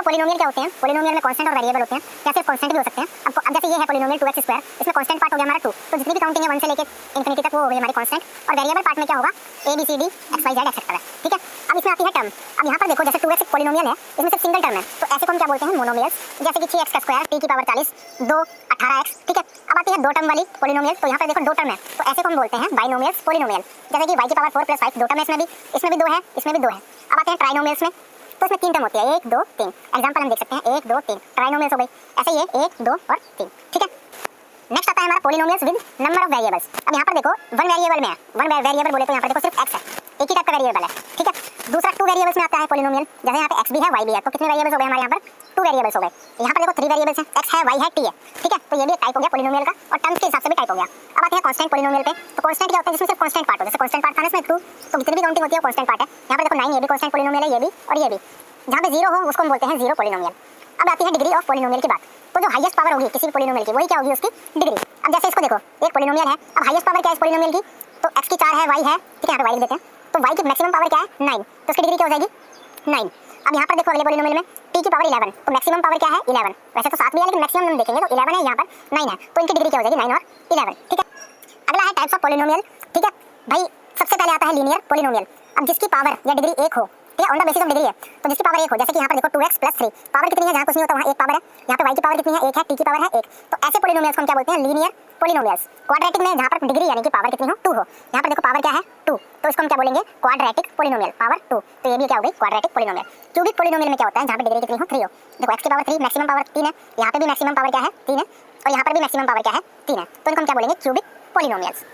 Polynomial क्या होते हैं, पॉलिनोमियल में कांस्टेंट और वेरिएबल होते हैं, या सिर्फ कांस्टेंट भी हो सकते हैं। अब जैसे ये है पॉलिनोमियल 2x², इसमें कांस्टेंट पार्ट हो गया हमारा 2, तो जितनी भी काउंटिंग है 1 से लेके इंफिनिटी तक वो हो गई हमारी कांस्टेंट, और वेरिएबल पार्ट में क्या होगा a b c d x y z etcetera, ठीक है। अब इसमें आती है टर्म। अब यहाँ पर देखो जैसे 2x एक पॉलिनोमियल है, इसमें सिर्फ सिंगल टर्म है, तो ऐसे को हम क्या बोलते हैं मोनोमियल्स, जैसे कि 6x² t की पावर 40 2 18x, ठीक है। अब आती है दो टर्म वाली पॉलिनोमियल, तो यहाँ पर देखो दो टर्म है, तो ऐसे को हम बोलते हैं बाइनोमियल्स पॉलिनोमियल, जैसे कि y की पावर 4 + 5 दो टर्म है, इसमें भी 2 है, इसमें भी 2 है। अब आते हैं ट्राइनोमियल्स में, तो इसमें 3 टर्म होती है 1 2 3, एग्जांपल हम देख सकते हैं 1 2 3 ट्राइनोमियल्स हो गई, ऐसे ये 1 2 और 3, ठीक है। नेक्स्ट आता है हमारा polynomials with number of variables. अब यहाँ पर देखो वन वेरिएबल में है, वन वेरिएबल बोले तो यहाँ पर देखो सिर्फ x है, एक ही टाइप का वेरिएबल है, ठीक है। दूसरा 2 वेरिएबल्स में आता है पॉलिनोमियल, जैसे यहाँ पे x भी है y भी है, तो कितने वेरिएबल्स हो गए हमारे यहाँ पर 2 वेरिएबल्स हो गए। यहाँ पर देखो 3 वेरिएबल्स हैं, x है y है t है, ठीक है। तो ये भी एक टाइप हो गया पॉलिनोमियल का, और टर्म्स के हिसाब से भी टाइप हो गया। अब आते हैं कांस्टेंट पॉलिनोमियल पे, तो कांस्टेंट क्या होता है जिसमें सिर्फ कांस्टेंट पार्ट होता है, जैसे कांस्टेंट पार्ट था ना इसमें 2, तो जितनी भी काउंटिंग होती है वो कांस्टेंट पार्ट है। यहाँ पर देखो 9 ये भी कांस्टेंट पॉलिनोमियल है, ये भी और ये भी, जहाँ पे 0 हो उसको हम बोलते हैं 0 पॉलिनोमियल। अब आती है डिग्री ऑफ पॉलिनोमियल की बात, तो जो हाईएस्ट पावर होगी किसी भी पॉलिनोमियल की वही क्या होगी उसकी डिग्री। अब जैसे इसको देखो एक पॉलिनोमियल है, अब हाईएस्ट पावर क्या है इस पॉलिनोमियल की, तो x की 4 है y है, ठीक है। यहाँ पे y लिख देते हैं, तो y की मैक्सिमम पावर क्या है 9, तो उसकी डिग्री क्या हो जाएगी 9। अब यहाँ पर देखो अगले पॉलिनोमियल में t की पावर 11, तो मैक्सिमम पावर क्या है 11, वैसे तो 7 भी है लेकिन मैक्सिमम हम देखेंगे तो 11 है, यहाँ पर 9 है, तो इनकी डिग्री क्या हो जाएगी 9 और 11, ठीक है। अगला है टाइप्स ऑफ पॉलिनोमियल, ठीक है भाई। सबसे पहले आता है लीनियर पॉलिनोमियल। अब जिसकी पावर या डिग्री 1 हो, ठीक है, on the basis of degree है, तो जिसकी पावर 1 हो, जैसे कि यहाँ पर देखो 2x + 3, पावर कितनी है जहाँ कुछ नहीं होता वहाँ 1 पावर है, यहाँ पे y की पावर कितनी है 1 है, t की पावर है 1, तो ऐसे पॉलिनोमियल्स को हम क्या बोलते हैं लीनियर पॉलिनोमियल्स। क्वाड्रेटिक में जहाँ पर डिग्री यानी कि पावर कितनी हो 2 हो, यहाँ पर देखो पावर क्या है 2, तो इसको हम क्या बोलेंगे क्वाड्रेटिक पॉलिनोमियल, पावर 2, तो ये भी क्या हो गई क्वाड्रेटिक पॉलिनोमियल। क्यूबिक पॉलिनोमियल में क्या होता है जहाँ पे डिग्री कितनी हो 3 हो, देखो x की पावर 3 मैक्सिमम पावर 3 है, यहाँ पे भी मैक्सिमम पावर क्या है 3 है, और यहाँ पर भी मैक्सिमम पावर क्या है 3 है, तो इनको हम क्या बोलेंगे क्यूबिक पॉलिनोमियल्स।